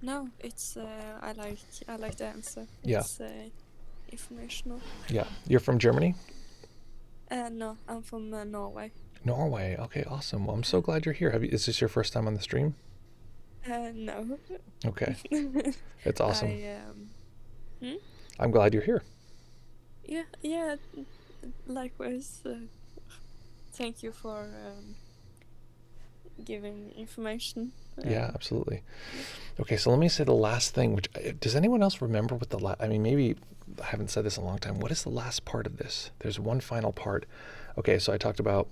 [SPEAKER 4] No, it's I like the answer.
[SPEAKER 1] Yeah.
[SPEAKER 4] It's informational.
[SPEAKER 1] Yeah. You're from Germany?
[SPEAKER 4] No, I'm from Norway.
[SPEAKER 1] Norway. Okay, awesome. Well, I'm so glad you're here. Is this your first time on the stream?
[SPEAKER 4] No.
[SPEAKER 1] Okay. It's awesome.
[SPEAKER 4] Hmm?
[SPEAKER 1] I'm glad you're here.
[SPEAKER 4] Yeah. Likewise. Thank you for giving information.
[SPEAKER 1] Yeah, absolutely. Okay, so let me say the last thing, which, does anyone else remember what the I mean, maybe I haven't said this in a long time. What is the last part of this? There's one final part. Okay, so I talked about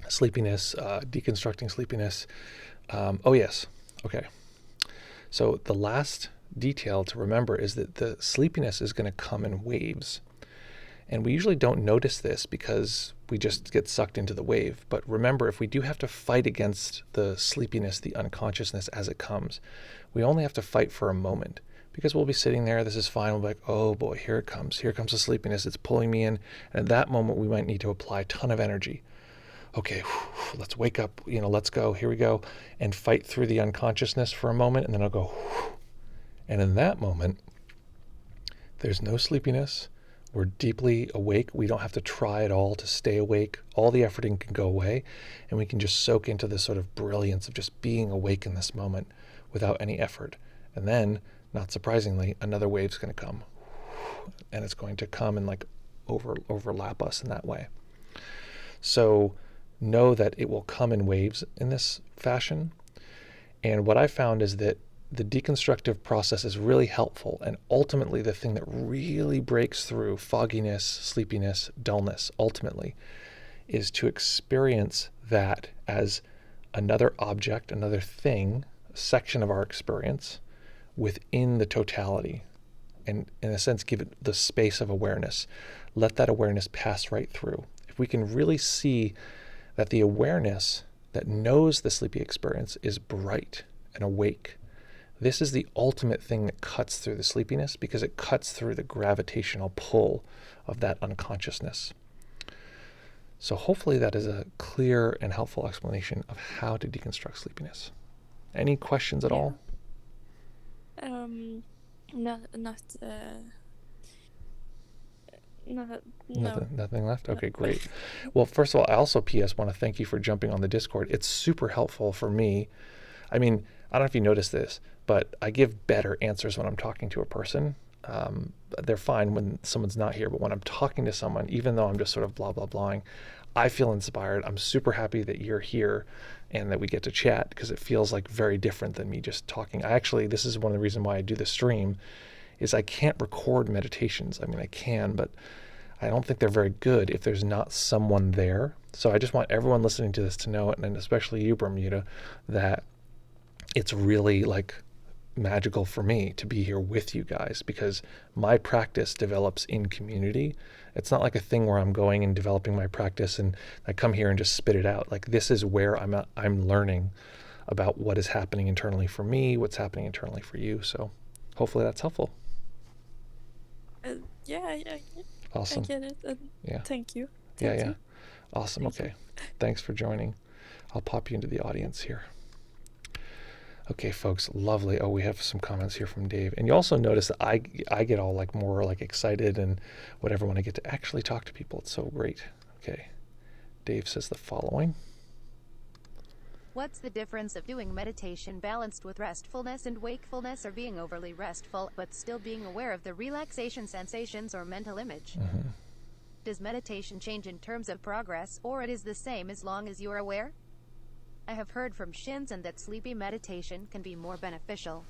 [SPEAKER 1] sleepiness, deconstructing sleepiness. Oh, yes. Okay. So the last detail to remember is that the sleepiness is going to come in waves. And we usually don't notice this because we just get sucked into the wave. But remember, if we do have to fight against the sleepiness, the unconsciousness as it comes, we only have to fight for a moment, because we'll be sitting there, this is fine, we'll be like, oh boy, here it comes. Here comes the sleepiness, it's pulling me in. And at that moment, we might need to apply a ton of energy. Okay, let's wake up, let's go, here we go, and fight through the unconsciousness for a moment, and then I'll go, and in that moment, there's no sleepiness. We're deeply awake. We don't have to try at all to stay awake. All the efforting can go away, and we can just soak into this sort of brilliance of just being awake in this moment without any effort. And then, not surprisingly, another wave's going to come, and it's going to come and like overlap us in that way. So know that it will come in waves in this fashion. And what I found is that the deconstructive process is really helpful, and ultimately the thing that really breaks through fogginess, sleepiness, dullness, ultimately, is to experience that as another object, another thing, a section of our experience within the totality, and in a sense give it the space of awareness. Let that awareness pass right through. If we can really see that the awareness that knows the sleepy experience is bright and awake, this is the ultimate thing that cuts through the sleepiness, because it cuts through the gravitational pull of that unconsciousness. So hopefully that is a clear and helpful explanation of how to deconstruct sleepiness. Any questions at all?
[SPEAKER 4] No.
[SPEAKER 1] Nothing left? Okay, great. Well, first of all, I also P.S. want to thank you for jumping on the Discord. It's super helpful for me. I mean, I don't know if you noticed this, but I give better answers when I'm talking to a person. They're fine when someone's not here, but when I'm talking to someone, even though I'm just sort of blah, blah, blahing, I feel inspired. I'm super happy that you're here and that we get to chat, because it feels like very different than me just talking. This is one of the reasons why I do the stream, is I can't record meditations. I mean, I can, but I don't think they're very good if there's not someone there. So I just want everyone listening to this to know, and especially you, Bermuda, that it's really like magical for me to be here with you guys, because my practice develops in community. It's not like a thing where I'm going and developing my practice and I come here and just spit it out. Like, this is where I'm learning about what is happening internally for me, what's happening internally for you. So hopefully that's helpful.
[SPEAKER 4] Yeah.
[SPEAKER 1] Awesome.
[SPEAKER 4] I get it.
[SPEAKER 1] Yeah.
[SPEAKER 4] Thank you.
[SPEAKER 1] Yeah. Awesome.
[SPEAKER 4] Thank
[SPEAKER 1] Okay. Thanks for joining. I'll pop you into the audience here. Okay, folks, lovely. Oh, we have some comments here from Dave. And you also notice that I get all like more like excited and whatever when I get to actually talk to people. It's so great. Okay. Dave says the following.
[SPEAKER 2] What's the difference of doing meditation balanced with restfulness and wakefulness, or being overly restful but still being aware of the relaxation sensations or mental image?
[SPEAKER 1] Mm-hmm.
[SPEAKER 2] Does meditation change in terms of progress, or it is the same as long as you are aware? I have heard from Shinzen that sleepy meditation can be more beneficial.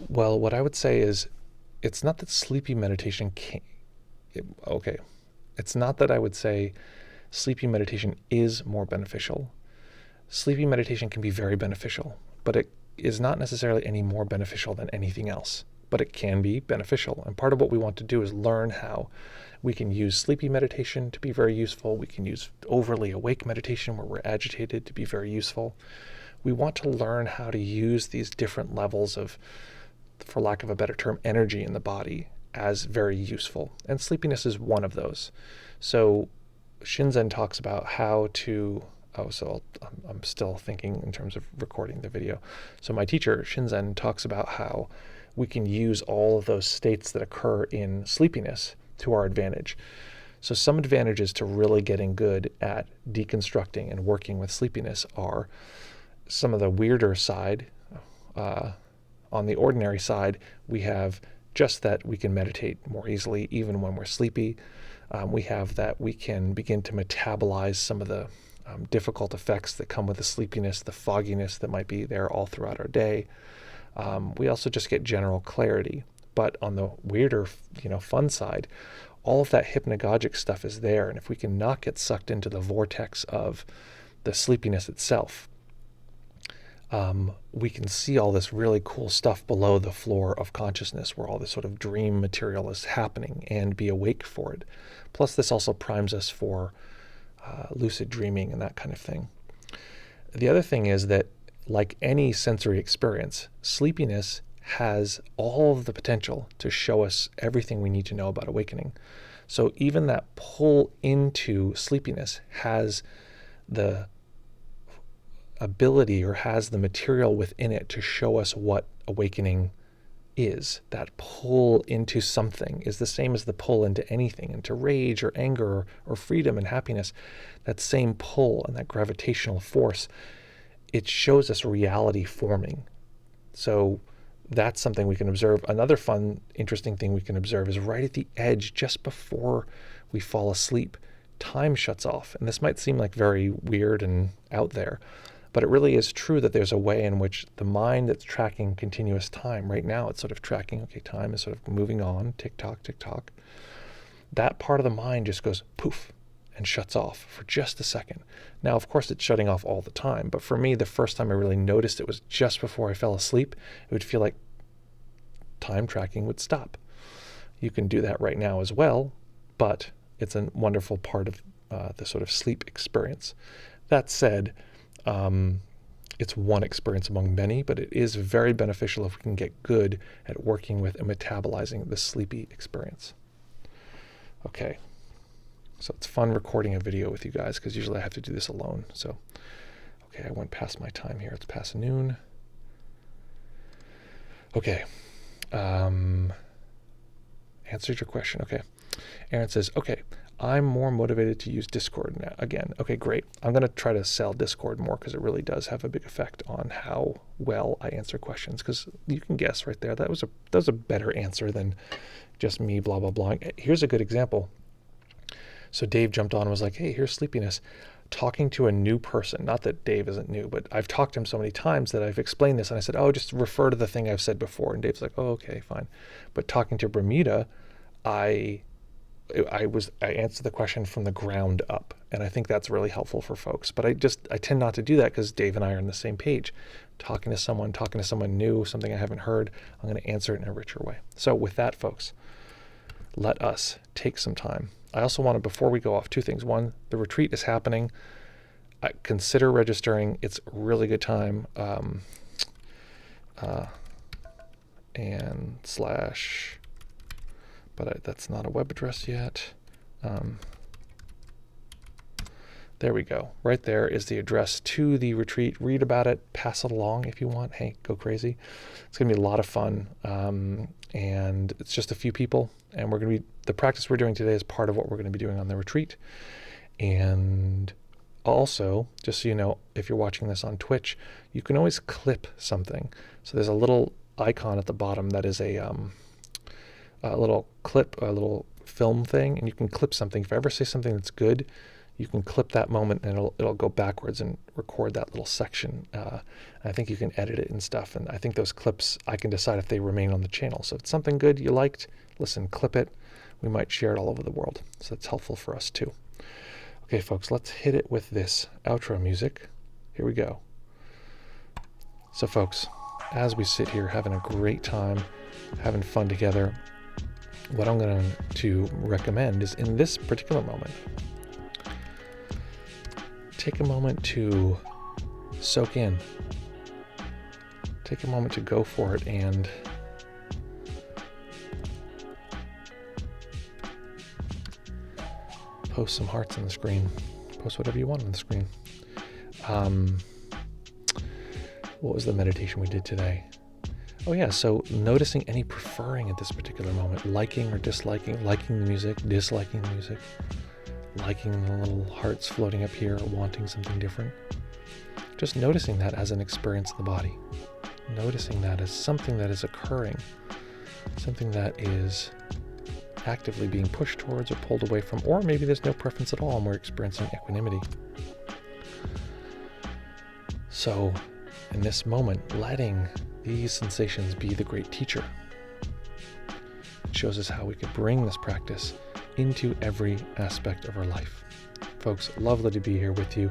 [SPEAKER 1] Well, what I would say is, it's not that sleepy meditation can't... Okay. It's not that I would say sleepy meditation is more beneficial. Sleepy meditation can be very beneficial, but it is not necessarily any more beneficial than anything else. But it can be beneficial. And part of what we want to do is learn how we can use sleepy meditation to be very useful. We can use overly awake meditation where we're agitated to be very useful. we want to learn how to use these different levels of, for lack of a better term, energy in the body as very useful. And sleepiness is one of those. So Shinzen talks about how to, I'm still thinking in terms of recording the video. So my teacher, Shinzen, talks about how we can use all of those states that occur in sleepiness to our advantage. So some advantages to really getting good at deconstructing and working with sleepiness are some of the weirder side. On the ordinary side, we have just that we can meditate more easily even when we're sleepy. We have that we can begin to metabolize some of the difficult effects that come with the sleepiness, the fogginess that might be there all throughout our day. We also just get general clarity. But on the weirder, fun side, all of that hypnagogic stuff is there. And if we can not get sucked into the vortex of the sleepiness itself, we can see all this really cool stuff below the floor of consciousness where all this sort of dream material is happening and be awake for it. Plus, this also primes us for lucid dreaming and that kind of thing. The other thing is that, like any sensory experience, sleepiness has all of the potential to show us everything we need to know about awakening. So even that pull into sleepiness has the ability or has the material within it to show us what awakening is. That pull into something is the same as the pull into anything, into rage or anger or freedom and happiness. That same pull and that gravitational force, it shows us reality forming. So that's something we can observe. Another fun, interesting thing we can observe is right at the edge, just before we fall asleep, time shuts off. And this might seem like very weird and out there, but it really is true that there's a way in which the mind that's tracking continuous time, right now it's sort of tracking, okay, time is sort of moving on, tick-tock, tick-tock. That part of the mind just goes poof and shuts off for just a second. Now, of course, it's shutting off all the time, but for me, the first time I really noticed it was just before I fell asleep. It would feel like time tracking would stop. You can do that right now as well, but it's a wonderful part of the sort of sleep experience. That said, it's one experience among many, but it is very beneficial if we can get good at working with and metabolizing the sleepy experience. Okay. So it's fun recording a video with you guys because usually I have to do this alone. So, okay, I went past my time here. It's past noon. Okay. Answered your question. Okay. Aaron says, okay, I'm more motivated to use Discord now. Again, okay, great. I'm going to try to sell Discord more because it really does have a big effect on how well I answer questions. Because you can guess right there, that was a better answer than just me blah, blah, blah. Here's a good example. So Dave jumped on and was like, hey, here's sleepiness. Talking to a new person, not that Dave isn't new, but I've talked to him so many times that I've explained this. And I said, oh, just refer to the thing I've said before. And Dave's like, oh, okay, fine. But talking to Bermuda, I answered the question from the ground up. And I think that's really helpful for folks. But I tend not to do that because Dave and I are on the same page. Talking to someone new, something I haven't heard, I'm going to answer it in a richer way. So with that, folks, let us take some time. I also want to, before we go off, two things. One, the retreat is happening. Consider registering. It's a really good time. But that's not a web address yet. There we go. Right there is the address to the retreat. Read about it. Pass it along if you want. Hey, go crazy. It's going to be a lot of fun. And it's just a few people. And the practice we're doing today is part of what we're going to be doing on the retreat. And also, just so you know, if you're watching this on Twitch, you can always clip something. So there's a little icon at the bottom that is a little clip, a little film thing, and you can clip something. If I ever say something that's good, you can clip that moment and it'll go backwards and record that little section. I think you can edit it and stuff. And I think those clips, I can decide if they remain on the channel. So if it's something good you liked, listen, clip it. We might share it all over the world. So that's helpful for us too. Okay, folks, let's hit it with this outro music. Here we go. So folks, as we sit here having a great time, having fun together, what I'm going to recommend is in this particular moment, take a moment to soak in take a moment to go for it and post some hearts on the screen. Post whatever you want on the screen. What was the meditation we did today? Oh yeah, so noticing any preferring at this particular moment, liking or disliking, liking the music, disliking the music, liking the little hearts floating up here, wanting something different. Just noticing that as an experience of the body. Noticing that as something that is occurring, something that is actively being pushed towards or pulled away from, or maybe there's no preference at all and we're experiencing equanimity. So in this moment, letting these sensations be the great teacher. It shows us how we could bring this practice into every aspect of our life. Folks, lovely to be here with you.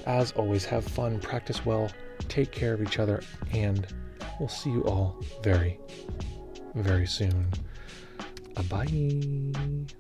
[SPEAKER 1] As always, have fun, practice well, take care of each other, and we'll see you all very, very soon. Bye.